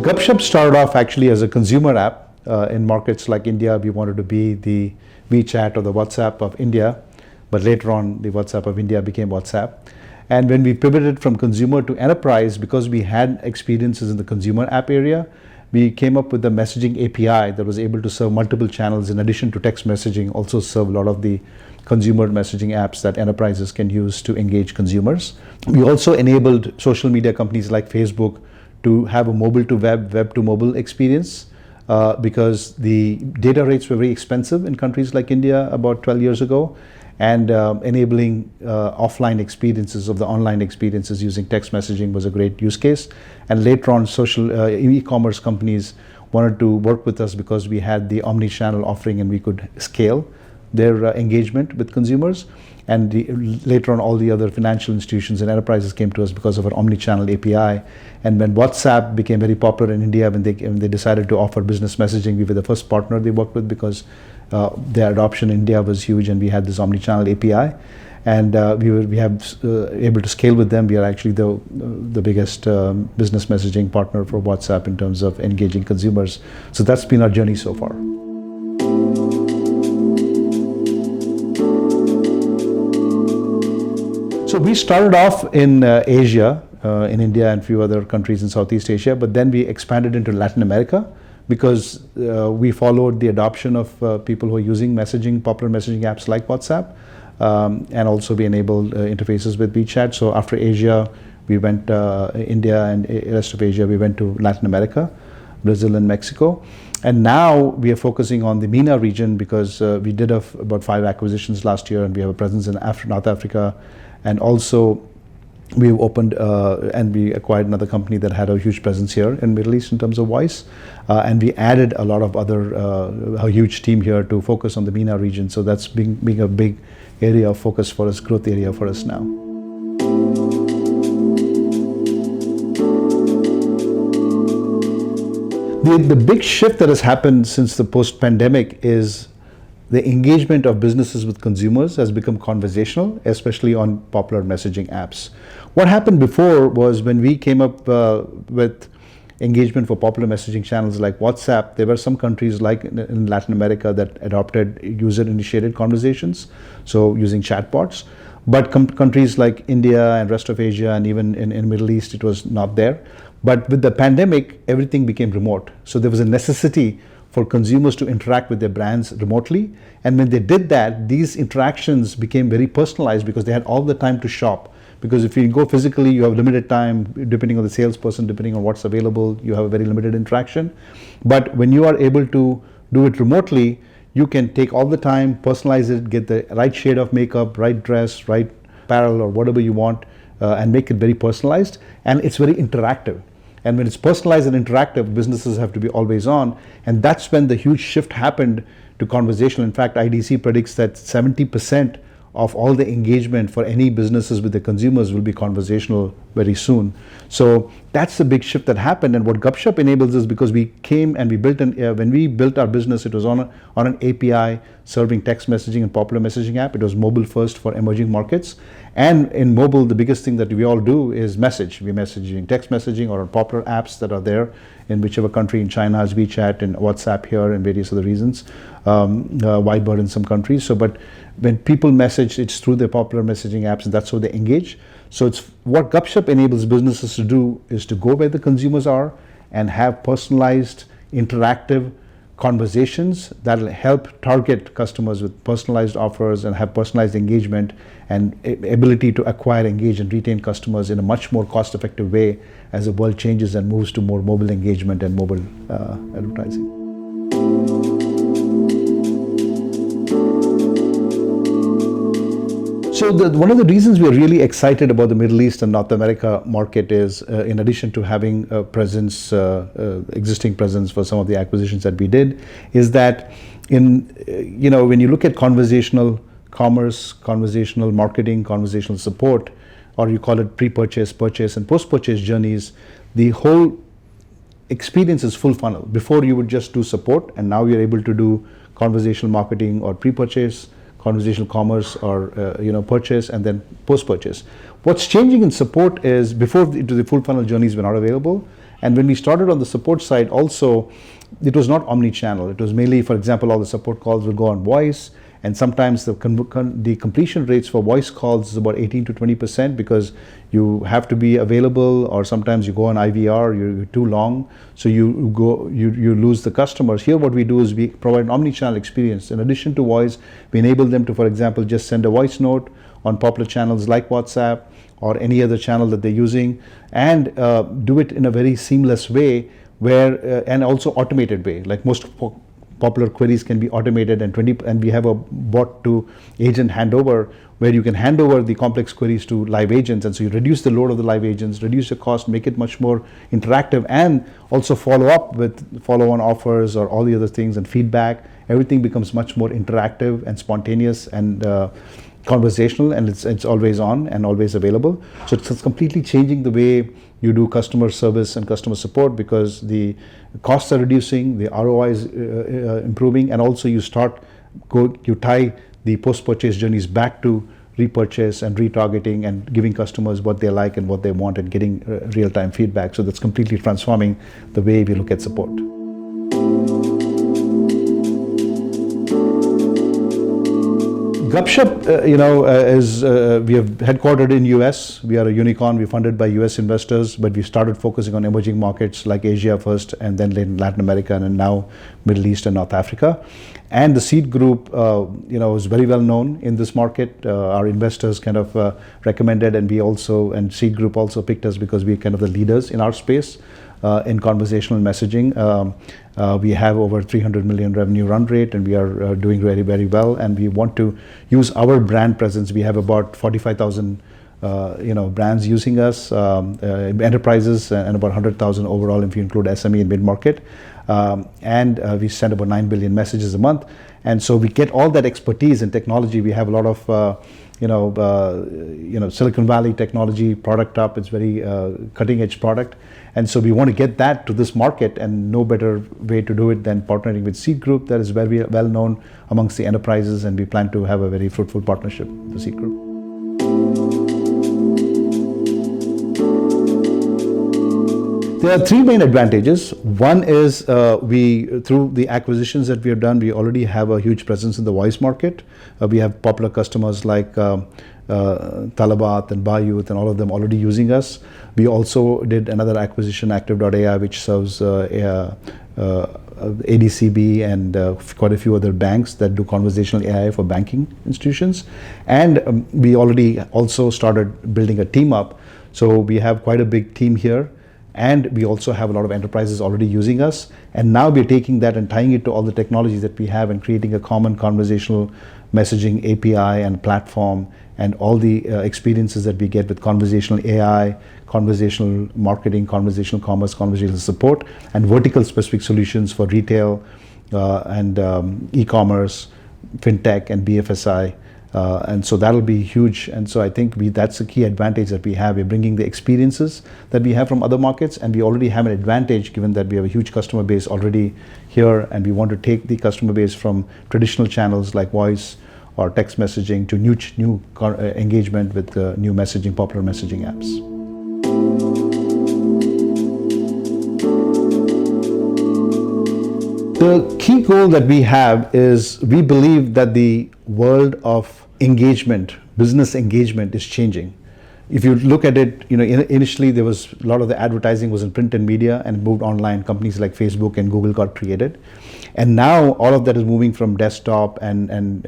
So Gupshup started off actually as a consumer app. In markets like India, we wanted to be the WeChat or the WhatsApp of India, but later on the WhatsApp of India became WhatsApp. And when we pivoted from consumer to enterprise, because we had experiences in the consumer app area, we came up with the messaging API that was able to serve multiple channels in addition to text messaging, also serve a lot of the consumer messaging apps that enterprises can use to engage consumers. We also enabled social media companies like Facebook to have a mobile to web, web to mobile experience because the data rates were very expensive in countries like India about 12 years ago, and enabling offline experiences of the online experiences using text messaging was a great use case. And later on, social e-commerce companies wanted to work with us because we had the omni-channel offering and we could scale their engagement with consumers. And later on, all the other financial institutions and enterprises came to us because of our omni-channel API. And when WhatsApp became very popular in India, when they decided to offer business messaging, we were the first partner they worked with because their adoption in India was huge, and we had this omni-channel API. And we have able to scale with them. We are actually the biggest business messaging partner for WhatsApp in terms of engaging consumers. So that's been our journey so far. So we started off in Asia, in India and a few other countries in Southeast Asia, but then we expanded into Latin America because we followed the adoption of people who are using popular messaging apps like WhatsApp, and also we enabled interfaces with WeChat. So after Asia, we went India and the rest of Asia, we went to Latin America, Brazil and Mexico. And now we are focusing on the MENA region because we did about 5 acquisitions last year, and we have a presence in North Africa. And also we opened and we acquired another company that had a huge presence here in Middle East in terms of voice. And we added a lot of a huge team here to focus on the MENA region. So that's being a big area of focus for us, growth area for us now. The big shift that has happened since the post-pandemic is the engagement of businesses with consumers has become conversational, especially on popular messaging apps. What happened before was when we came up with engagement for popular messaging channels like WhatsApp, there were some countries like in Latin America that adopted user-initiated conversations, so using chatbots. But countries like India and rest of Asia and even in Middle East, it was not there. But with the pandemic, everything became remote. So there was a necessity for consumers to interact with their brands remotely. And when they did that, these interactions became very personalized because they had all the time to shop. Because if you go physically, you have limited time, depending on the salesperson, depending on what's available, you have a very limited interaction. But when you are able to do it remotely, you can take all the time, personalize it, get the right shade of makeup, right dress, right apparel, or whatever you want, and make it very personalized. And it's very interactive. And when it's personalized and interactive, businesses have to be always on. And that's when the huge shift happened to conversational. In fact, IDC predicts that 70% of all the engagement for any businesses with the consumers will be conversational very soon. So that's the big shift that happened. And what Gupshup enables is because we came and we built when we built our business, it was on an API serving text messaging and popular messaging app. It was mobile first for emerging markets. And in mobile, the biggest thing that we all do is message. We're messaging text messaging or popular apps that are there in whichever country. In China has WeChat and WhatsApp here and various other reasons, Viber in some countries. So, but when people message, it's through their popular messaging apps, and that's how they engage. So it's what Gupshup enables businesses to do is to go where the consumers are and have personalized, interactive conversations that will help target customers with personalized offers and have personalized engagement and ability to acquire, engage, and retain customers in a much more cost-effective way as the world changes and moves to more mobile engagement and mobile advertising. So one of the reasons we are really excited about the Middle East and North America market is, in addition to having a presence, existing presence for some of the acquisitions that we did, is that when you look at conversational commerce, conversational marketing, conversational support, or you call it pre-purchase, purchase, and post-purchase journeys, the whole experience is full funnel. Before you would just do support, and now you're able to do conversational marketing or pre-purchase, conversational commerce, or purchase, and then post-purchase. What's changing in support is before the full funnel journeys were not available, And when we started on the support side also, it was not omni-channel. It was mainly, for example, all the support calls will go on voice, and sometimes the completion rates for voice calls is about 18 to 20% because you have to be available, or sometimes you go on IVR, you're too long, so you lose the customers. Here what we do is we provide an omni-channel experience. In addition to voice, we enable them to, for example, just send a voice note on popular channels like WhatsApp or any other channel that they're using, and do it in a very seamless way, where and also automated way. Like most popular queries can be automated, and we have a bot to agent handover, where you can hand over the complex queries to live agents, and so you reduce the load of the live agents, reduce the cost, make it much more interactive, and also follow up with follow-on offers or all the other things and feedback. Everything becomes much more interactive and spontaneous and conversational, and it's always on and always available. So it's completely changing the way you do customer service and customer support, because the costs are reducing, the ROI is improving, and also you tie the post-purchase journeys back to repurchase and retargeting and giving customers what they like and what they want, and getting real-time feedback. So that's completely transforming the way we look at support. Gupshup, is we have headquartered in US. We are a unicorn. We're funded by US investors, but we started focusing on emerging markets like Asia first, and then Latin America, and now Middle East and North Africa. And the seed group, is very well known in this market. Our investors kind of recommended, and seed group also picked us because we're kind of the leaders in our space. In conversational messaging. We have over 300 million revenue run rate, and we are doing very, very well. And we want to use our brand presence. We have about 45,000 brands using us, enterprises, and about 100,000 overall if you include SME and mid-market. And we send about 9 billion messages a month. And so we get all that expertise in technology. We have a lot of Silicon Valley technology product up. It's very cutting edge product. And so we want to get that to this market, and no better way to do it than partnering with Seed Group that is very well known amongst the enterprises, and we plan to have a very fruitful partnership with the Seed Group. There are three main advantages. One is through the acquisitions that we have done, we already have a huge presence in the voice market. We have popular customers like Talabat and Bayut and all of them already using us. We also did another acquisition, Active.ai, which serves ADCB and quite a few other banks that do conversational AI for banking institutions. And we already also started building a team up. So we have quite a big team here. And we also have a lot of enterprises already using us. And now we're taking that and tying it to all the technologies that we have and creating a common conversational messaging API and platform, and all the experiences that we get with conversational AI, conversational marketing, conversational commerce, conversational support, and vertical specific solutions for retail and e-commerce, fintech, and BFSI. And so that'll be huge. And so I think that's a key advantage that we have. We're bringing the experiences that we have from other markets, and we already have an advantage given that we have a huge customer base already here, and we want to take the customer base from traditional channels like voice or text messaging to new engagement with new messaging, popular messaging apps. The key goal that we have is we believe that the world of engagement, business engagement, is changing. If you look at it, initially there was a lot of the advertising was in print and media and moved online. Companies like Facebook and Google got created. And now all of that is moving from desktop and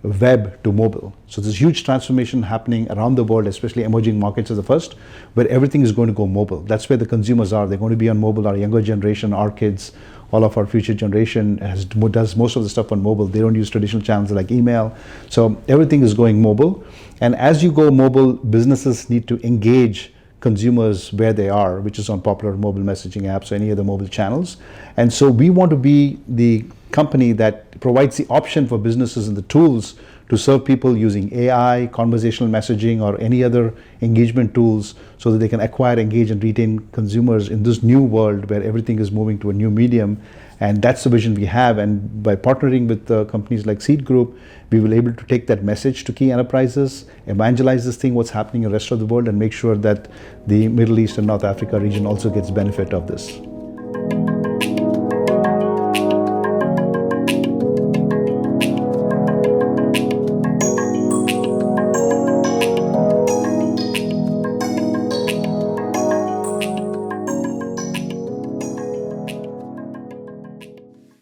web to mobile. So there's huge transformation happening around the world, especially emerging markets are the first, where everything is going to go mobile. That's where the consumers are. They're going to be on mobile. Our younger generation, our kids, all of our future generation does most of the stuff on mobile. They don't use traditional channels like email. So everything is going mobile. And as you go mobile, businesses need to engage consumers where they are, which is on popular mobile messaging apps or any other mobile channels. And so we want to be the company that provides the option for businesses and the tools to serve people using AI, conversational messaging, or any other engagement tools, so that they can acquire, engage, and retain consumers in this new world where everything is moving to a new medium. And that's the vision we have. And by partnering with companies like Seed Group, we will be able to take that message to key enterprises, evangelize this thing, what's happening in the rest of the world, and make sure that the Middle East and North Africa region also gets benefit of this.